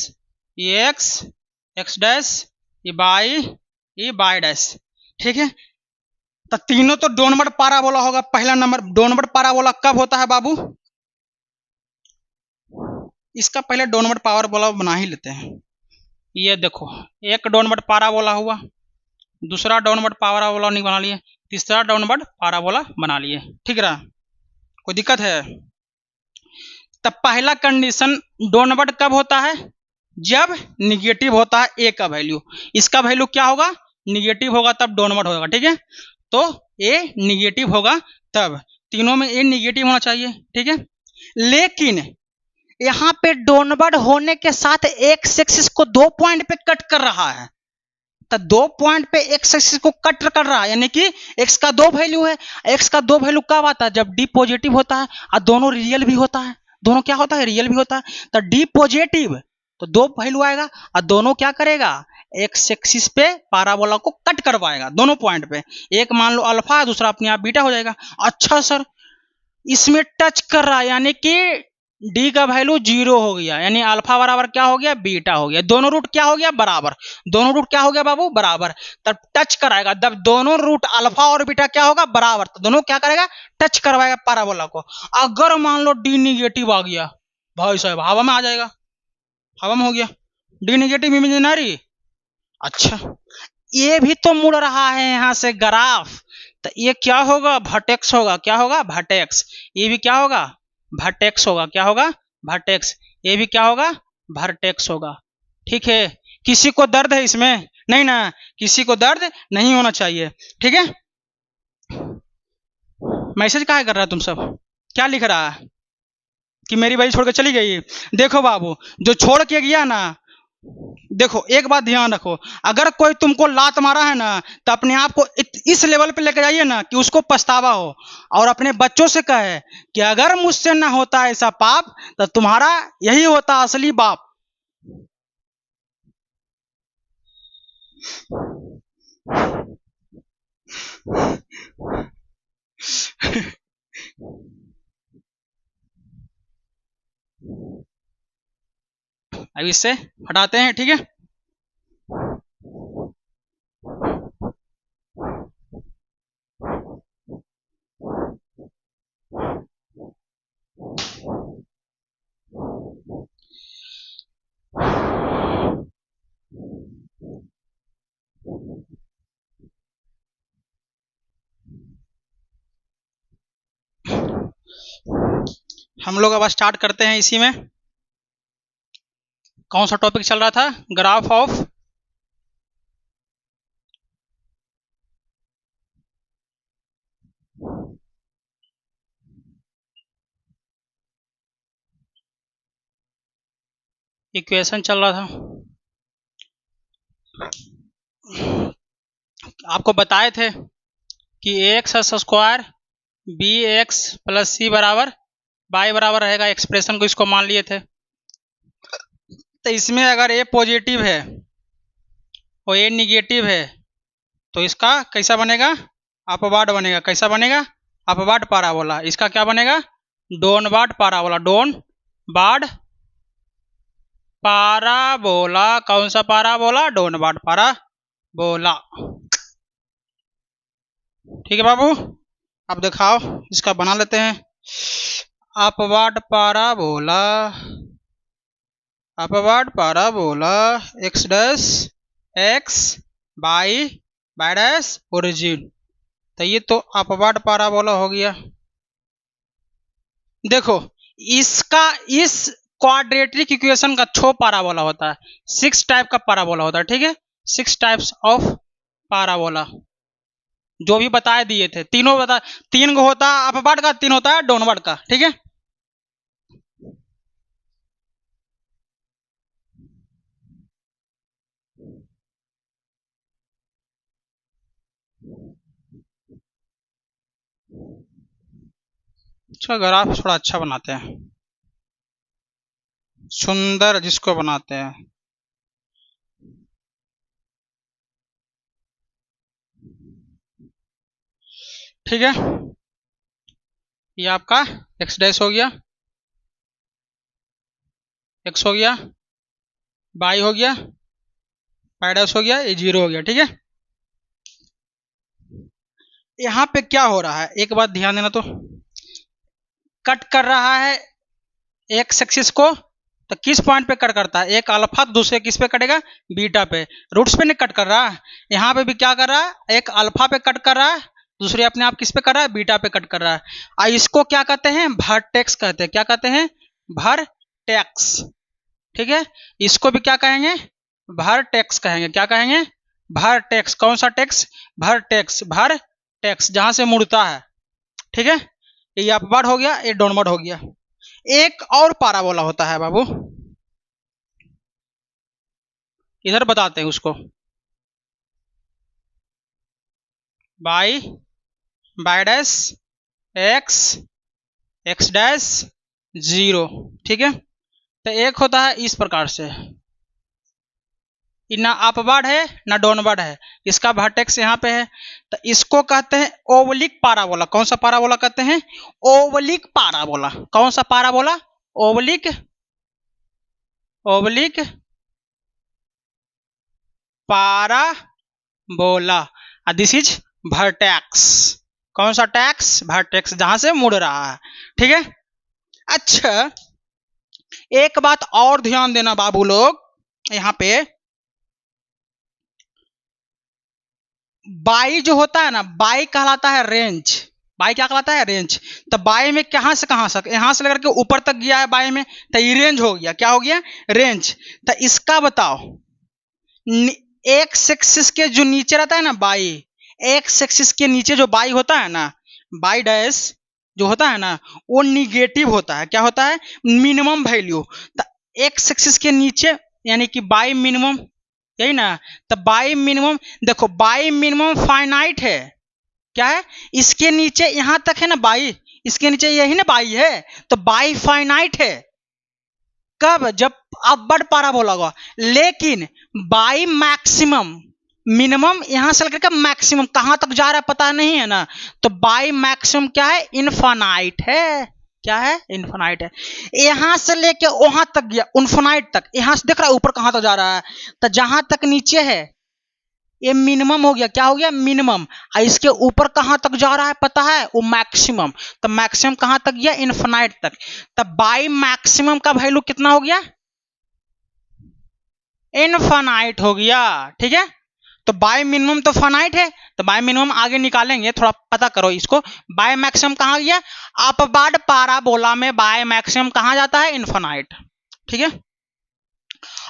ये एक्स डैश, ये बाई डैश। ठीक है, तो तीनों तो डोनवर्ड पाराबोला होगा। पहला नंबर डोनवर्ड पाराबोला कब होता है बाबू? इसका पहले डोनवर्ड पाराबोला बना ही लेते हैं। ये देखो, एक डोनवर्ड पाराबोला हुआ, दूसरा डाउनवर्ड पाराबोला नहीं बना लिए, तीसरा डाउनवर्ड पाराबोला बना लिए। ठीक रहा, कोई दिक्कत है? तब पहला कंडीशन डाउनवर्ड कब होता है? जब निगेटिव होता है ए का वैल्यू। इसका वैल्यू क्या होगा? निगेटिव होगा तब डाउनवर्ड होगा। ठीक है, तो ए निगेटिव होगा तब, तीनों में ए निगेटिव होना चाहिए। ठीक है, लेकिन यहाँ पे डाउनवर्ड होने के साथ एक्स एक्सिस को 2 पॉइंट पे कट कर रहा है, तो 2 पॉइंट पे एक्स एक्सिस को कट कर रहा है, यानी कि एक्स का 2 वैल्यू है। एक्स का 2 वैल्यू कब आता है? जब डी पॉजिटिव होता है और दोनों रियल भी होता है। दोनों क्या होता है? रियल भी होता है। तो डी पॉजिटिव तो 2 वैल्यू आएगा और दोनों क्या करेगा? एक्स एक्सिस पे पाराबोला को कट करवाएगा दोनों पॉइंट पे। एक मान लो अल्फा, दूसरा अपने आप बीटा हो जाएगा। अच्छा सर, इसमें टच कर रहा है, यानी कि डी का वैल्यू 0 हो गया, यानी अल्फा बराबर क्या हो गया? बीटा हो गया। दोनों रूट क्या हो गया? बराबर। दोनों रूट क्या हो गया बाबू? बराबर। तब टच कराएगा, जब दोनों रूट अल्फा और बीटा क्या होगा? बराबर, तो दोनों क्या करेगा? टच करवाएगा पाराबोला को। अगर मान लो डी निगेटिव आ गया, भाई साहब हवा में आ जाएगा, हवा में हो गया डी निगेटिव इमेजिनरी। अच्छा, ये भी तो मुड़ रहा है यहाँ से ग्राफ, तो ये क्या होगा? वर्टेक्स होगा। क्या होगा? वर्टेक्स। ये भी क्या होगा? वर्टेक्स होगा। क्या होगा? वर्टेक्स। ये भी क्या होगा? वर्टेक्स होगा। ठीक है, किसी को दर्द है इसमें? नहीं ना, किसी को दर्द नहीं होना चाहिए। ठीक है, मैसेज क्या कर रहा है तुम सब? क्या लिख रहा है कि मेरी भाई छोड़ के चली गई? देखो बाबू, जो छोड़ के गया ना, देखो एक बात ध्यान रखो, अगर कोई तुमको लात मारा है ना, तो अपने आप को इस लेवल पे लेकर जाइए ना कि उसको पछतावा हो, और अपने बच्चों से कहे कि अगर मुझसे ना होता ऐसा पाप, तो तुम्हारा यही होता असली बाप। अब इससे हटाते हैं। ठीक है, हम लोग अब स्टार्ट करते हैं। इसी में कौन सा टॉपिक चल रहा था? ग्राफ ऑफ इक्वेशन चल रहा था। आपको बताए थे कि X square B x plus सी बराबर बाई बराबर रहेगा। एक्सप्रेशन को इसको मान लिए थे। तो इसमें अगर ए पॉजिटिव है और ए निगेटिव है, तो इसका कैसा बनेगा? अपवाद बनेगा। कैसा बनेगा? अपवाद पाराबोला। इसका क्या बनेगा? Downward parabola. Downward parabola. कौन सा पाराबोला? डोनवार्ड पाराबोला। ठीक है बाबू, अब दिखाओ, इसका बना लेते हैं। अपवाद पाराबोला, अपवाद parabola x dash x by by dash origin. तो ये तो अपवाद पाराबोला हो गया। देखो, इसका इस क्वाड्रेटिक इक्वेशन का 6 पाराबोला होता है, 6 टाइप का पाराबोला होता है। ठीक है, 6 टाइप्स ऑफ पाराबोला जो भी बताए दिए थे, तीनों बता, 3 को होता है अपवाद का, 3 होता है डाउनवर्ड का। ठीक है, अच्छा ग्राफ थोड़ा अच्छा बनाते हैं, सुंदर जिसको बनाते हैं। ठीक है, ये आपका एक्स डैश हो गया, एक्स हो गया, वाई हो गया, वाई डैश हो गया, ये 0 हो गया। ठीक है, यहाँ पे क्या हो रहा है, एक बात ध्यान देना, तो कट कर रहा है एक्स एक्सिस को, तो किस पॉइंट पे कट करता है, एक अल्फा, दूसरे किस पे कटेगा, बीटा पे, रूट्स पे नहीं कट कर रहा है। यहाँ पे भी क्या कर रहा है, एक अल्फा पे कट कर रहा है, दूसरे अपने आप किस पे कर रहा है, बीटा पे कट कर रहा है। और इसको क्या कहते हैं, वर्टेक्स कहते हैं। क्या कहते हैं, वर्टेक्स। ठीक है, इसको भी क्या कहेंगे, वर्टेक्स कहेंगे। क्या कहेंगे, वर्टेक्स। कौन सा टेक्स, वर्टेक्स, वर्टेक्स, जहां से मुड़ता है। ठीक है, ये अपवर्ड हो गया, ये डाउनवर्ड हो गया। एक और पाराबोला होता है बाबू, इधर बताते हैं उसको, by, by dash, x, x dash, 0। ठीक है, तो एक होता है इस प्रकार से, ना अपवर्ड है ना डाउनवर्ड है, इसका वर्टेक्स यहाँ पे है, तो इसको कहते हैं ओवलिक पाराबोला। कौन सा पाराबोला कहते हैं, ओवलिक पाराबोला। कौन सा parabola, oblique, oblique parabola. This is vertex. कौन सा टैक्स, वर्टेक्स, जहां से मुड़ रहा है। ठीक है, अच्छा एक बात और ध्यान देना बाबू लोग, यहाँ पे बाई जो होता है ना, बाई कहलाता है रेंज। बाई क्या कहलाता है, रेंज। तो बाई में कहां से कहां तक, यहां से लेकर के ऊपर तक गया है बाई में, तो ये रेंज हो गया। क्या हो गया, रेंज। तो इसका बताओ, एक्स एक्सिस के जो नीचे रहता है ना बाई, एक्स एक्सिस के नीचे जो बाई होता है ना, बाई डैश जो होता है ना, वो निगेटिव होता है। क्या होता है, मिनिमम वैल्यू। तो एक्स एक्सिस के नीचे यानी कि बाई मिनिमम, यही ना। तो बाई मिनिमम, देखो बाई मिनिमम फाइनाइट है। क्या है, इसके नीचे यहां तक है ना बाई, इसके नीचे यही ना बाई है, तो बाई फाइनाइट है। कब, जब अपवर्ड पाराबोला होगा। लेकिन बाई मैक्सिमम, मिनिमम यहां से लेकर मैक्सिमम कहां तक जा रहा है पता नहीं है ना, तो बाई मैक्सिमम क्या है, इनफाइनाइट है। क्या है, इनफाइनाइट है। यहां से लेके वहां तक गया, इनफाइनाइट तक। यहां से देख रहा है ऊपर कहां तक जा रहा है, तो जहां तक नीचे है ये मिनिमम हो गया। क्या हो गया, मिनिमम। और इसके ऊपर कहां तक जा रहा है पता है, वो मैक्सिमम। तो मैक्सिमम कहां तक गया, इनफाइनाइट तक। तब बाई मैक्सिमम का वैल्यू कितना हो गया, इनफाइनाइट हो गया। ठीक है, तो बाय मिनिमम तो फाइनाइट है, तो बाय मिनिमम आगे निकालेंगे, थोड़ा पता करो इसको। बाय मैक्सिमम कहां गया, अपवर्ड पाराबोला में बाय मैक्सिमम कहां जाता है, इनफाइनाइट। ठीक है,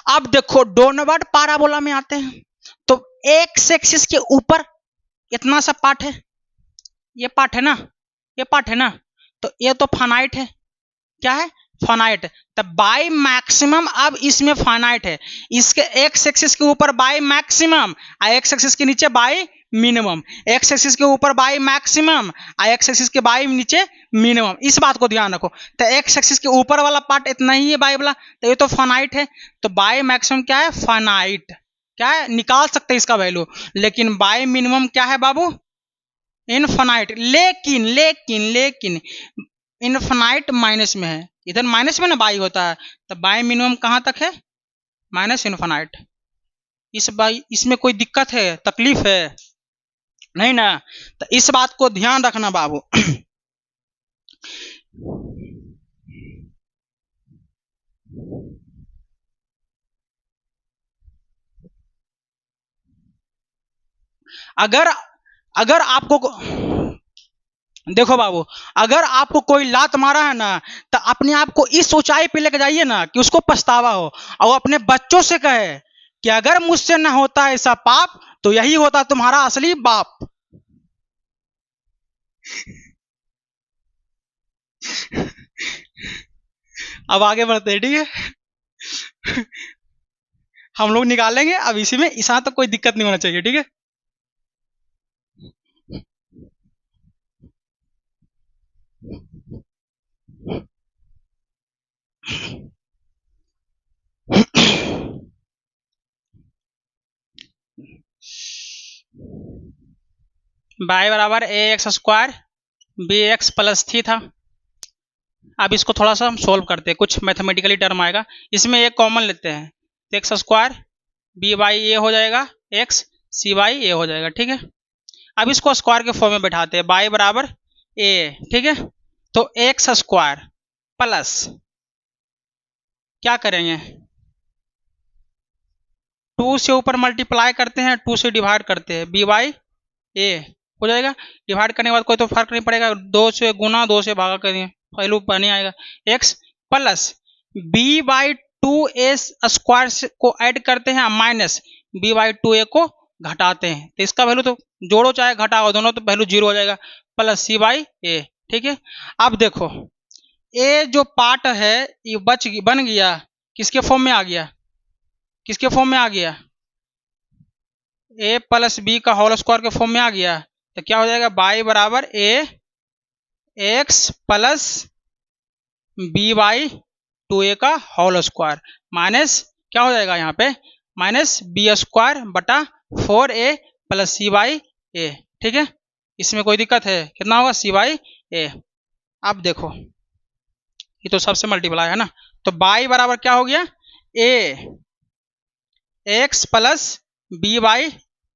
अब देखो डाउनवर्ड पाराबोला में आते हैं, तो एक्स एक्सिस के ऊपर इतना सा पार्ट है, ये पार्ट है ना, ये पार्ट है ना, तो ये तो फाइनाइट है। क्या है, फाइनाइट। तब बाई मैक्सिमम अब इसमें फाइनाइट है, इसके एक्स एक्सिस के ऊपर बाई मैक्सिमम, एक्स एक्सिस के नीचे बाई मिनिमम, एक्स एक्सिस के ऊपर बाई मैक्सिमम, एक्स एक्सिस के बाई नीचे मिनिमम। इस बात को ध्यान रखो। तो एक्स एक्सिस के ऊपर वाला पार्ट इतना ही है बाई वाला, तो ये तो फाइनाइट है। तो बाई मैक्सिमम क्या है, फाइनाइट। क्या है, निकाल सकते हैं इसका वैल्यू। लेकिन बाई मिनिमम क्या है बाबू, इनफाइनाइट। लेकिन लेकिन लेकिन इनफाइनाइट माइनस में है, इधर माइनस में ना बाई होता है, तो बाई मिनिमम कहां तक है, माइनस इनफाइनाइट। इस बाई इसमें कोई दिक्कत है, तकलीफ है नहीं ना, तो इस बात को ध्यान रखना बाबू। अगर अगर आपको देखो बाबू, अगर आपको कोई लात मारा है ना, तो अपने आप को इस ऊंचाई पे लेकर जाइए ना कि उसको पछतावा हो, और अपने बच्चों से कहे कि अगर मुझसे ना होता ऐसा पाप, तो यही होता तुम्हारा असली बाप। अब आगे बढ़ते हैं, ठीक है। हम लोग निकालेंगे अब इसी में, इस तक कोई दिक्कत नहीं होना चाहिए, ठीक है। बाई बराबर A x square B x plus थी था। अब इसको थोड़ा सा हम सोल्व करते हैं, कुछ मैथमेटिकली टर्म आएगा, इसमें एक कॉमन लेते हैं तो एक्स स्क्वायर बी बाई ए हो जाएगा, एक्स सी बाई ए हो जाएगा। ठीक है, अब इसको स्क्वायर के फॉर्म में बैठाते हैं, बाई बराबर ए। ठीक है, तो एक्स स्क्वायर प्लस क्या करेंगे, 2 से ऊपर मल्टीप्लाई करते हैं, 2 से डिवाइड करते हैं, बी बाई ए हो जाएगा। डिवाइड करने के बाद कोई तो फर्क नहीं पड़ेगा, 2 से गुना 2 से भागा करेंगे, वैल्यू नहीं आएगा। X plus B by 2a square को ऐड करते हैं, माइनस बी बाई 2a को घटाते हैं, तो इसका वैल्यू तो जोड़ो चाहे घटाओ दोनों तो वैल्यू 0 हो जाएगा, प्लस सी बाई ए। ठीक है, अब देखो ए जो पार्ट है ये बन गया, किसके फॉर्म में आ गया, किसके फॉर्म में आ गया, ए प्लस बी का होल स्क्वायर के फॉर्म में आ गया, तो क्या हो जाएगा, बाई बराबर A X plus B by 2a का होल स्क्वायर माइनस क्या हो जाएगा यहाँ पे, माइनस बी स्क्वायर बटा 4a प्लस सी बाई ए। ठीक है, इसमें कोई दिक्कत है, कितना होगा सी बाई ए। अब देखो ये तो सबसे मल्टीप्लाई है ना, तो बाई बराबर क्या हो गया, A X plus B by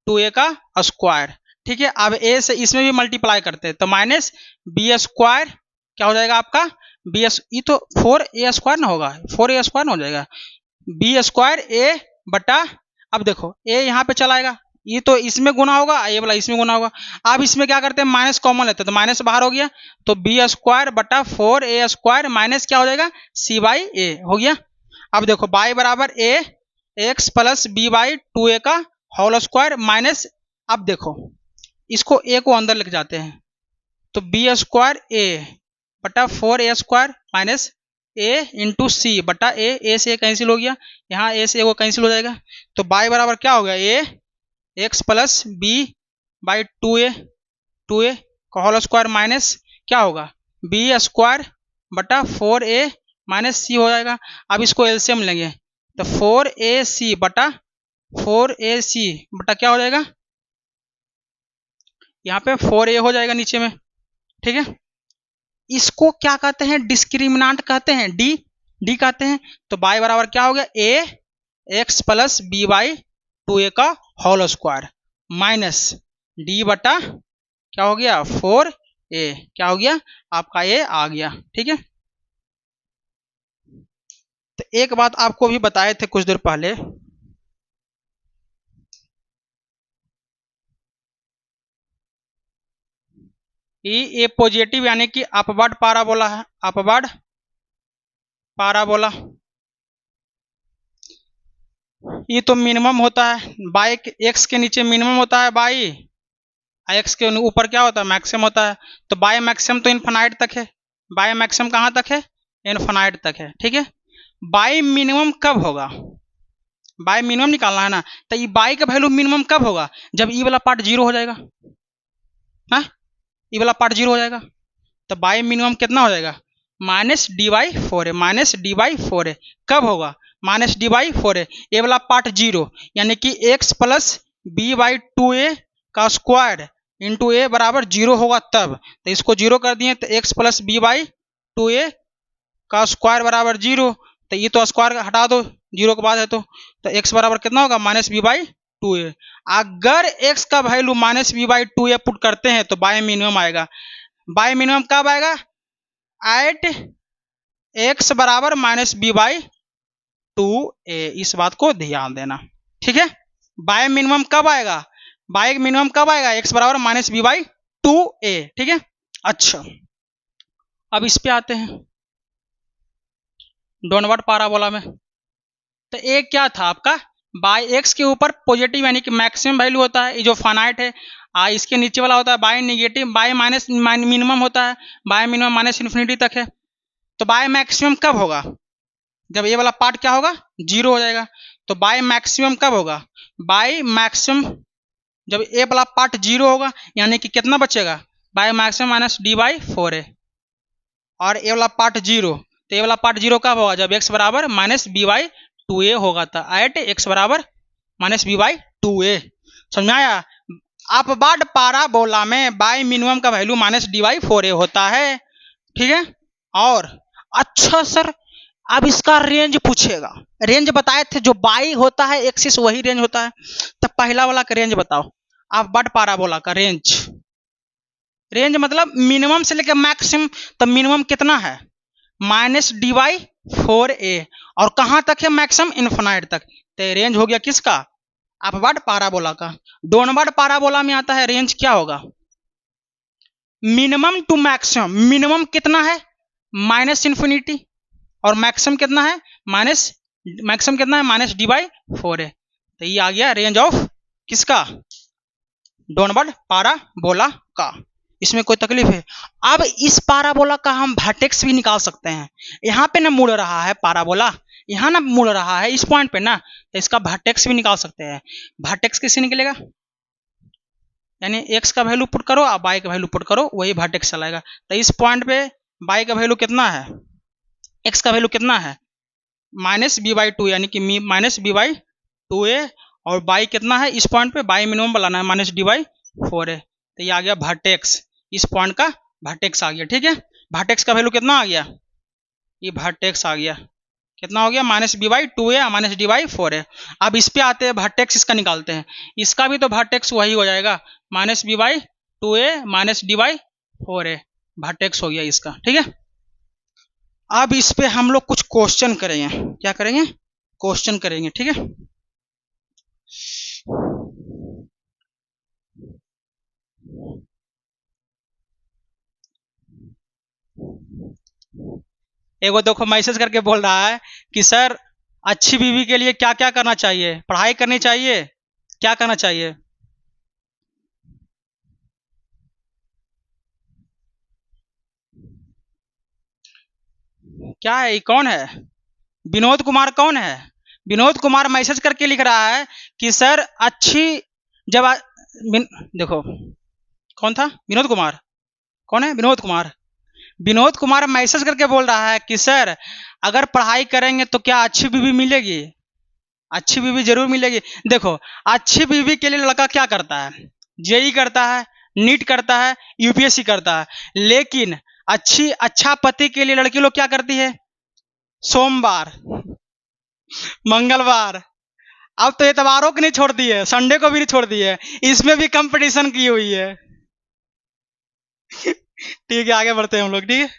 2a का स्क्वायर। ठीक है, अब ए से इसमें भी मल्टीप्लाई करते हैं तो माइनस बी स्क्वायर क्या हो जाएगा आपका, बी एस ये तो 4a स्क्वायर ना होगा, 4a स्क्वायर ना हो जाएगा, बी स्क्वायर ए बटा, अब देखो ए यहाँ पे चलाएगा, ये तो इसमें गुना होगा, ये वाला इसमें गुना होगा। अब इसमें क्या करते हैं, माइनस कॉमन लेते हैं, तो माइनस बाहर हो गया, तो बी स्क्वायर बटा 4a स्क्वायर माइनस क्या हो जाएगा, सी बाई ए हो गया। अब देखो बाई बराबर A X plus B by 2a का होल स्क्वायर माइनस, अब देखो इसको ए को अंदर लेके जाते हैं, तो बी स्क्वायर ए बटा 4a स्क्वायर माइनस ए इंटू सी बटा ए से कैंसिल हो गया, यहाँ ए से वो कैंसिल हो जाएगा, तो बाई बराबर क्या हो गया, A X plus B by 2a का होल स्क्वायर माइनस क्या होगा, बी स्क्वायर बटा 4a माइनस सी हो जाएगा। अब इसको एलसीएम लेंगे तो 4ac बटा 4ac बटा क्या हो जाएगा, यहाँ पे 4a हो जाएगा नीचे में। ठीक है, इसको क्या कहते हैं, डिस्क्रिमिनांट कहते हैं, डी कहते हैं, तो बाई बराबर क्या हो गया, A X plus B by 2a का होल स्क्वायर माइनस डी बटा क्या हो गया 4a, क्या हो गया आपका ए आ गया। ठीक है, तो एक बात आपको भी बताए थे कुछ देर पहले, ए पॉजिटिव यानी कि अपवर्ड पाराबोला है, अपवर्ड पाराबोला, ये तो मिनिमम होता है, बाई एक्स के नीचे मिनिमम होता है, बाई एक्स के ऊपर क्या होता है, मैक्सिमम होता है, तो बाई मैक्सिमम तो इन्फिनाइट तक है, बाई मैक्सिमम कहाँ तक है, इन्फिनाइट तक है। ठीक है, बाई मिनिमम कब होगा, बाई मिनिमम निकालना है ना, तो ये बाई का वैल्यू मिनिमम कब होगा, जब ई वाला पार्ट 0 हो जाएगा, हाँ ई वाला पार्ट 0 हो जाएगा, तो बाई मिनिमम कितना हो जाएगा, minus D by 4a, minus D by 4a कब होगा, माइनस डी बाई 4a, ए वाला पार्ट 0 यानी कि x plus B by 2a का स्क्वायर इंटू ए बराबर 0 होगा तब, तो इसको 0 कर दिए तो x plus B by 2a का स्क्वायर बराबर 0, तो ये तो स्क्वायर हटा दो 0 के बाद है, तो एक्स बराबर कितना होगा, माइनस बी बाई 2a। अगर एक्स का value minus B by 2a put करते हैं तो बाई मिनिमम आएगा, बाई मिनिमम कब आएगा, एट एक्स बराबर माइनस बी बाई 2a, इस बात को ध्यान देना। ठीक है, बाई मिनिमम कब आएगा, बाई मिनिमम कब आएगा, एक्स बराबर माइनस बी बाई 2a। ठीक है, अच्छा अब इस पे आते हैं डाउनवर्ड पाराबोला में, तो ए क्या था आपका, बाई एक्स के ऊपर पॉजिटिव यानी कि मैक्सिमम वैल्यू होता है, ये जो फाइनाइट है, इसके नीचे वाला होता है by negative, by minus minimum होता है, बाई मिनिमम माइनस इन्फिनिटी तक है, तो बाई मैक्सिमम कब होगा, जब ये वाला पार्ट क्या होगा 0 हो जाएगा, तो बाई मैक्सिमम कब होगा, बाई मैक्सिमम जब ए वाला पार्ट 0 होगा, यानी कि कितना बचेगा, by maximum minus D by 4a, और ए वाला पार्ट 0, तो ए वाला पार्ट 0 कब होगा, जब एक्स बराबर माइनस बी बाई 2a होगा था, एट एक्स बराबर माइनस बी बाई 2a। समझ में आया, अपवर्ड पाराबोला में बाई मिनिमम का value minus D by 4a होता है, ठीक है। और अच्छा सर अब इसका रेंज पूछेगा, रेंज बताए थे जो बाई होता है एक्सिस वही रेंज होता है, तो पहला वाला का रेंज बताओ। अपवर्ड पाराबोला का रेंज, रेंज मतलब मिनिमम से लेकर मैक्सिमम, तो मिनिमम कितना है माइनस डी बाई 4a, और कहां तक है मैक्सिमम इन्फिनाइट तक, तो रेंज हो गया किसका अपवर्ड पाराबोला का। डाउनवर्ड पाराबोला में आता है रेंज क्या होगा मिनिमम टू मैक्सिमम, मिनिमम कितना है माइनस इन्फिनिटी, और मैक्सिमम कितना है माइनस, मैक्सिमम कितना है माइनस डी बाई 4a, तो ये आ गया रेंज ऑफ किसका डाउनवर्ड पाराबोला का। इसमें कोई तकलीफ है। अब इस पाराबोला का हम वर्टेक्स भी निकाल सकते हैं, यहाँ पे ना मुड़ रहा है पाराबोला, यहाँ ना मुड़ रहा है इस पॉइंट पे ना, तो इसका वर्टेक्स भी निकाल सकते हैं। वर्टेक्स किससे निकलेगा, यानी एक्स का वैल्यू पुट करो और वाई का वैल्यू पुट करो, वही वर्टेक्स चलाएगा। तो इस पॉइंट पे वाई का वैल्यू कितना है, एक्स का वैल्यू कितना है माइनस बी बाई 2, यानी कि माइनस बी बाई 2a, और बाई कितना है इस पॉइंट पे बाई मिनिमम बनाना है माइनस डी बाई 4a, तो ये आ गया वर्टेक्स, इस पॉइंट का वर्टेक्स आ गया, ठीक है। वर्टेक्स का वैल्यू कितना आ गया, ये वर्टेक्स आ गया, कितना हो गया minus B by 2a minus D by 4a। अब इस पे आते हैं वर्टेक्स इसका निकालते हैं, इसका भी तो वर्टेक्स वही हो जाएगा minus B by 2a minus D by 4a, vertex हो गया इसका, ठीक है। अब इस पे हम लोग कुछ क्वेश्चन करेंगे, क्या करेंगे क्वेश्चन करेंगे, ठीक है। एगो देखो मैसेज करके बोल रहा है कि सर अच्छी बीवी के लिए क्या क्या करना चाहिए, पढ़ाई करनी चाहिए, क्या करना चाहिए, क्या है, कौन है विनोद कुमार, कौन है विनोद कुमार मैसेज करके लिख रहा है कि सर अच्छी जब देखो कौन था विनोद कुमार, कौन है विनोद कुमार, विनोद कुमार मैसेज करके बोल रहा है कि सर अगर पढ़ाई करेंगे तो क्या अच्छी बीवी मिलेगी, अच्छी बीवी जरूर मिलेगी। देखो अच्छी बीवी के लिए लड़का क्या करता है, जेई करता है, नीट करता है, यूपीएससी करता है, लेकिन अच्छा पति के लिए लड़की लोग क्या करती है सोमवार मंगलवार, अब तो एतवारों को नहीं छोड़ती है, संडे को भी नहीं छोड़ती है, इसमें भी कंपटीशन की हुई है। ठीक है आगे बढ़ते हैं हम लोग, ठीक है।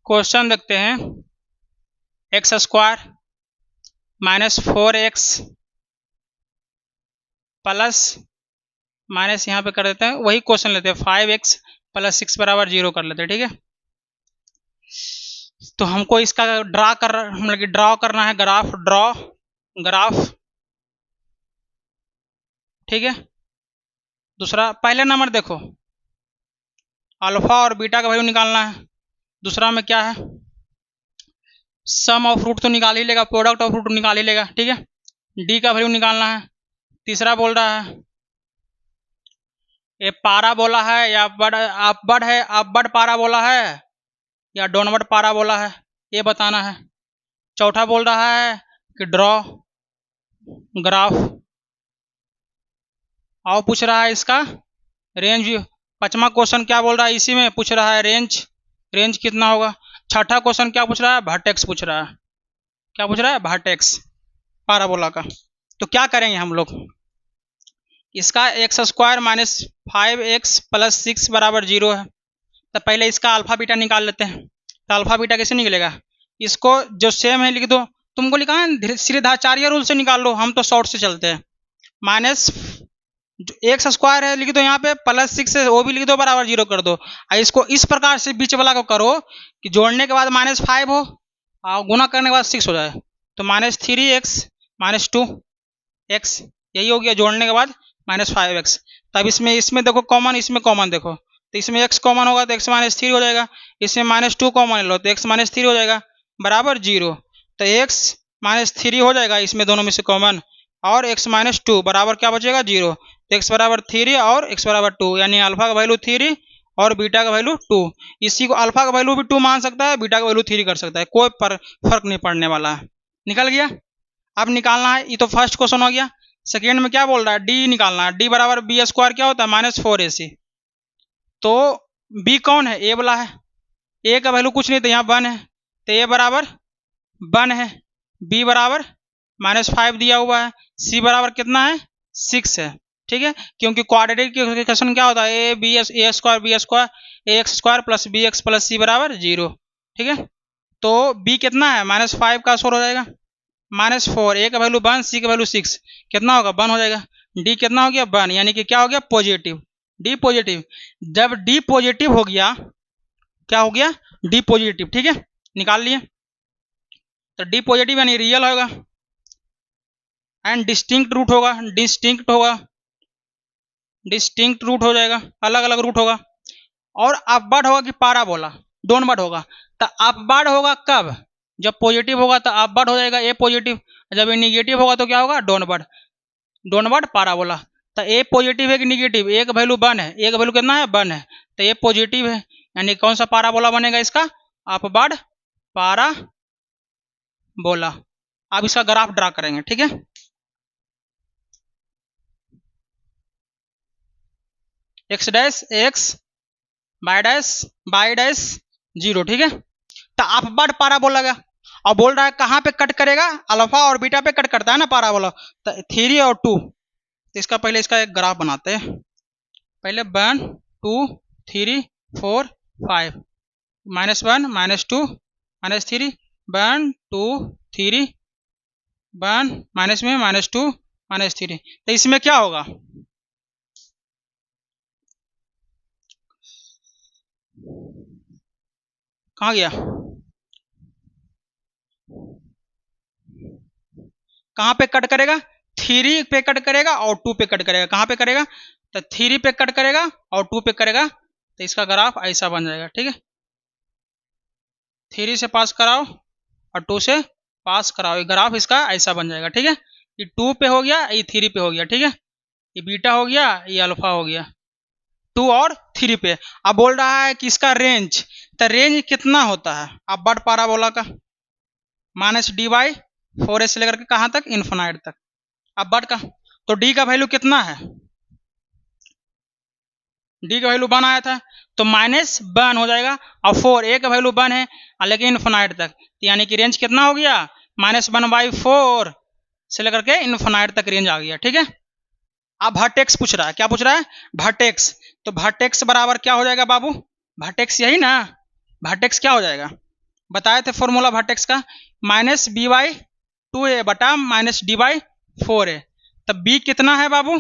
क्वेश्चन देखते हैं, x square minus 4x plus minus यहाँ पे कर देते हैं, वही क्वेश्चन लेते हैं 5x प्लस 6 बराबर 0 कर लेते हैं, ठीक है। तो हमको इसका मतलब कि ड्रॉ करना है, ग्राफ, ठीक है। दूसरा पहले नंबर देखो अल्फा और बीटा का वैल्यू निकालना है, दूसरा में क्या है सम ऑफ रूट तो निकाल ही लेगा, प्रोडक्ट ऑफ रूट निकाल ही लेगा, ठीक है। डी का वैल्यू निकालना है, तीसरा बोल रहा है ये पाराबोला है या अपवर्ड पाराबोला है या डाउनवर्ड पाराबोला है, ये बताना है। चौथा बोल रहा है कि ड्रॉ ग्राफ, और पूछ रहा है इसका रेंज। पांचवा क्वेश्चन क्या बोल रहा है, इसी में पूछ रहा है रेंज कितना होगा। छठा क्वेश्चन क्या पूछ रहा है वर्टेक्स पूछ रहा है, क्या पूछ रहा है वर्टेक्स पाराबोला का। तो क्या करेंगे हम लोग, इसका x square minus 5x plus 6 बराबर 0 है, तो पहले इसका अल्फा बीटा निकाल लेते हैं। तो अल्फा बीटा कैसे निकलेगा, इसको जो सेम है लिख दो, तुमको लिखा है सीधाचार्य रूल से निकाल लो, हम तो शॉर्ट से चलते हैं। माइनस एक्स स्क्वायर है लिख दो यहाँ पे, प्लस 6 है वो भी लिख दो, बराबर 0 कर दो। और इसको इस प्रकार से बीच वाला को करो कि जोड़ने के बाद -5 हो और गुना करने के बाद 6 हो जाए, तो -3x माइनस 2x, यही हो गया जोड़ने के बाद -5x। तब इसमें देखो कॉमन, इसमें कॉमन देखो, तो इसमें x कॉमन होगा तो x -3 हो जाएगा, इसमें -2 कॉमन लो तो x -3 हो जाएगा बराबर 0। तो x -3 हो जाएगा इसमें दोनों में से कॉमन, और x -2 बराबर क्या बचेगा 0। तो x बराबर 3 और x बराबर 2, यानी अल्फा का वैल्यू 3 और बीटा का वैल्यू 2। इसी को अल्फा का वैल्यू भी 2 मान सकता है, बीटा का वैल्यू 3 कर सकता है, कोई फर्क नहीं पड़ने वाला है। निकल गया। अब निकालना है, ये तो फर्स्ट क्वेश्चन हो गया। सेकेंड में क्या बोल रहा है, डी निकालना है। डी बराबर बी स्क्वायर क्या होता है -4ac। तो बी कौन है, ए वाला है, ए का वैल्यू कुछ नहीं था यहाँ 1 है, तो ए बराबर 1 है, बी बराबर -5 दिया हुआ है, सी बराबर कितना है 6 है। ठीक है, क्योंकि क्वाड्रेटिक इक्वेशन क्या होता है, a square a x square plus B x plus सी बराबर 0। ठीक है, तो बी कितना है -5 का सोर हो जाएगा, -4, ए का वैल्यू 1, सी का वैल्यू 6, कितना होगा 1 हो जाएगा। डी कितना हो गया 1, यानी कि क्या हो गया पॉजिटिव, डी पॉजिटिव। जब डी पॉजिटिव हो गया, क्या हो गया डी पॉजिटिव। ठीक है, निकाल लिए। तो डी पॉजिटिव यानी रियल होगा, एंड डिस्टिंक्ट रूट होगा, डिस्टिंक्ट रूट हो जाएगा, अलग अलग रूट होगा। और अपवर्ड होगा कि पाराबोला, डाउनवर्ड होगा। तो अपवर्ड होगा कब, जब पॉजिटिव होगा तो अपवर्ड हो जाएगा ए पॉजिटिव, जब ये निगेटिव होगा तो क्या होगा डाउनवर्ड पाराबोला। तो ए पॉजिटिव है कि निगेटिव, ए का वैल्यू 1 है, ए का वैल्यू कितना है 1 है, तो ए पॉजिटिव है, यानी कौन सा पाराबोला बनेगा इसका अपवर्ड पाराबोला। अब इसका ग्राफ ड्रा करेंगे। ठीक है, x dash x by dash 0। ठीक है, तो अपवर्ड पाराबोला का, और बोल रहा है कहाँ पे कट करेगा, अल्फा और बीटा पे कट करता है ना पाराबोला, तो 3 और 2। तो इसका पहले इसका एक ग्राफ बनाते हैं, पहले 1 2 3 4 5, -1 -2 -3 1 2 3 1 माइनस में -2 -3। तो इसमें क्या होगा, कहाँ गया, कहाँ पे कट करेगा 3 पे कट करेगा और 2 पे कट करेगा। कहाँ पे करेगा, तो 3 पे कट करेगा और 2 पे करेगा, तो इसका ग्राफ ऐसा बन जाएगा। ठीक है, 3 से पास कराओ और 2 से पास कराओ, ये ग्राफ इसका ऐसा बन जाएगा। ठीक है, ये 2 पे हो गया, ये 3 पे हो गया। ठीक है, ये बीटा हो गया, ये अल्फा हो गया, 2 और 3 पे। अब बोल रहा है कि इसका रेंज, तो रेंज कितना होता है अपवर्ड पाराबोला का, -dy/4 से लेकर के कहाँ तक, इन्फिनाइट तक अपवर्ड का। तो डी का वैल्यू कितना है, डी का वैल्यू 1 आया था, तो -1 हो जाएगा, और 4 ए का वैल्यू 1 है, लेकिन इन्फिनाइट तक, तो यानी कि रेंज कितना हो गया -1/4 से लेकर के इन्फिनाइट तक रेंज आ गया। ठीक है, अब वर्टेक्स पूछ रहा है, क्या पूछ रहा है वर्टेक्स। तो वर्टेक्स बराबर क्या हो जाएगा बाबू, वर्टेक्स यही ना, वर्टेक्स क्या हो जाएगा, बताए थे फॉर्मूला वर्टेक्स का, -b/2a बटा -d/4a। तब b कितना है बाबू,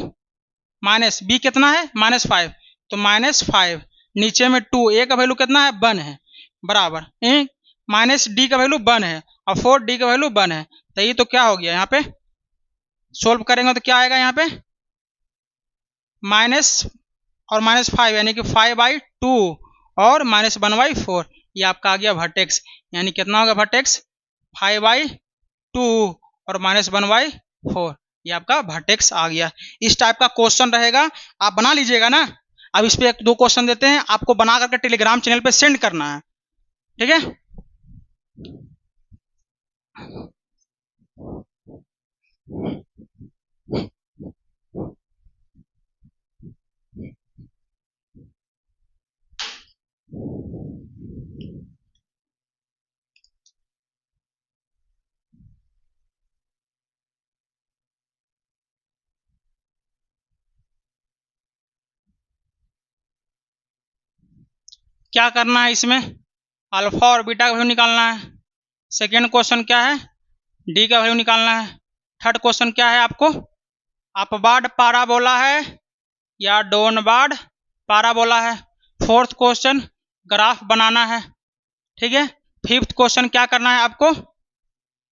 b कितना है -5, तो -5 नीचे में 2, a का वैल्यू कितना है 1 है, बराबर -d का वैल्यू 1 है और 4d का वैल्यू 1 है। तो ये तो क्या हो गया, यहाँ पे सोल्व करेंगे तो क्या आएगा, यहाँ पे माइनस और -5 यानी कि 5/2 और -1/4, ये आपका आ गया वर्टेक्स। यानी कितना होगा वर्टेक्स 5/2 और -1/4, ये आपका वर्टेक्स आ गया। इस टाइप का क्वेश्चन रहेगा, आप बना लीजिएगा ना। अब इस पे 1-2 क्वेश्चन देते हैं, आपको बना करके टेलीग्राम चैनल पे सेंड करना है। ठीक है, क्या करना है इसमें, अल्फा और बीटा का वैल्यू निकालना है। सेकेंड क्वेश्चन क्या है, डी का वैल्यू निकालना है। थर्ड क्वेश्चन क्या है आपको, अपवर्ड पाराबोला है या डाउनवर्ड पाराबोला है। फोर्थ क्वेश्चन ग्राफ बनाना है। ठीक है, फिफ्थ क्वेश्चन क्या करना है आपको,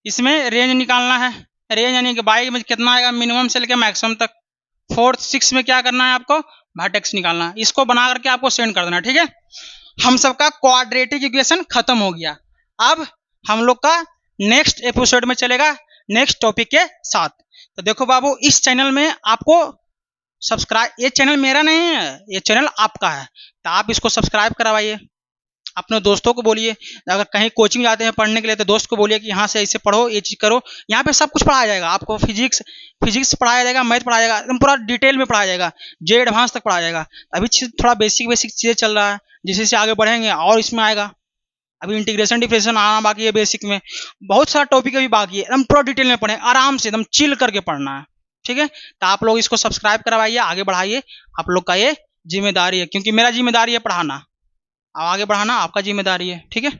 इसमें रेंज निकालना है, रेंज यानी कि बाइक में कितना आएगा मिनिमम से लेकर मैक्सिमम तक। फोर्थ सिक्स में क्या करना है आपको, वर्टेक्स निकालना है। इसको बना करके आपको सेंड कर देना है। ठीक है, हम सबका क्वाड्रेटिक इक्वेशन खत्म हो गया। अब हम लोग का नेक्स्ट एपिसोड में चलेगा नेक्स्ट टॉपिक के साथ। तो देखो बाबू, इस चैनल में आपको सब्सक्राइब, ये चैनल मेरा नहीं है, ये चैनल आपका है, तो आप इसको सब्सक्राइब करवाइए। अपने दोस्तों को बोलिए, अगर कहीं कोचिंग जाते हैं पढ़ने के लिए तो दोस्त को बोलिए कि यहाँ से ऐसे पढ़ो, ये चीज़ करो। यहाँ पे सब कुछ पढ़ाया जाएगा आपको, फिजिक्स पढ़ाया जाएगा, मैथ पढ़ाया जाएगा, एकदम पूरा डिटेल में पढ़ाया जाएगा, जे एडवांस तक पढ़ाया जाएगा। अभी थोड़ा बेसिक चीज़ें चल रहा है, जैसे जैसे आगे बढ़ेंगे और इसमें आएगा। अभी इंटीग्रेशन डिफरेंशिएशन आना बाकी है, बेसिक में बहुत सारा टॉपिक अभी बाकी है, एकदम पूरा डिटेल में पढ़ें, आराम से एकदम चिल करके पढ़ना है, ठीक है। तो आप लोग इसको सब्सक्राइब करवाइए, आगे बढ़ाइए, आप लोग का ये जिम्मेदारी है, क्योंकि मेरा जिम्मेदारी है पढ़ाना, अब आगे बढ़ाना आपका जिम्मेदारी है, ठीक है।